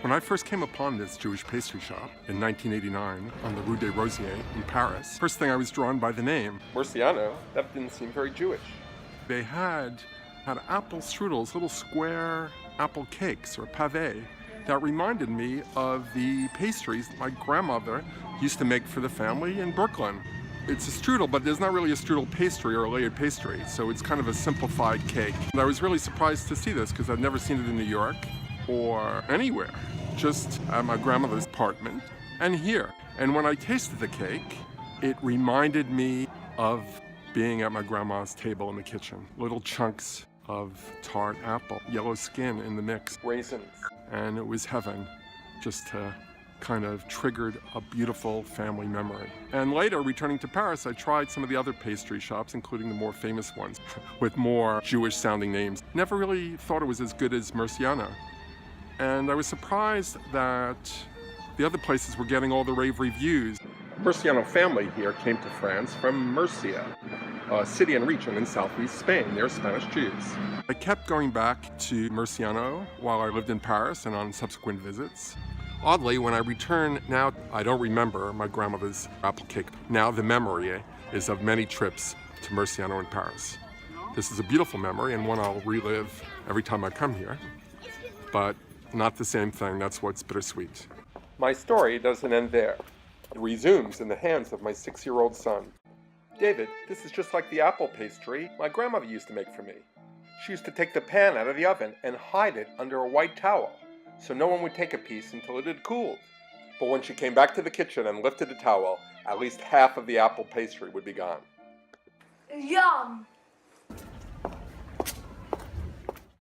When I first came upon this Jewish pastry shop in 1989 on the Rue des Rosiers in Paris, first thing I was drawn by the name. Murciano, that didn't seem very Jewish. They had apple strudels, little square apple cakes or pavés that reminded me of the pastries my grandmother used to make for the family in Brooklyn. It's a strudel, but there's not really a strudel pastry or a layered pastry, so it's kind of a simplified cake. And I was really surprised to see this because I'd never seen it in New York or anywhere, just at my grandmother's apartment and here. And when I tasted the cake, it reminded me of being at my grandma's table in the kitchen. Little chunks of tart apple, yellow skin in the mix, raisins, and it was heaven. Just kind of triggered a beautiful family memory. And later, returning to Paris, I tried some of the other pastry shops, including the more famous ones, with more Jewish-sounding names. Never really thought it was as good as Murciano. And I was surprised that the other places were getting all the rave reviews. Murciano family here came to France from Murcia, a city and region in southeast Spain. They're Spanish Jews. I kept going back to Murciano while I lived in Paris and on subsequent visits. Oddly, when I return now, I don't remember my grandmother's apple cake. Now the memory is of many trips to Murciano in Paris. This is a beautiful memory and one I'll relive every time I come here, but not the same thing. That's what's bittersweet. My story doesn't end there. It resumes in the hands of my 6-year-old son. David, this is just like the apple pastry my grandmother used to make for me. She used to take the pan out of the oven and hide it under a white towel, so no one would take a piece until it had cooled. But when she came back to the kitchen and lifted the towel, at least half of the apple pastry would be gone. Yum!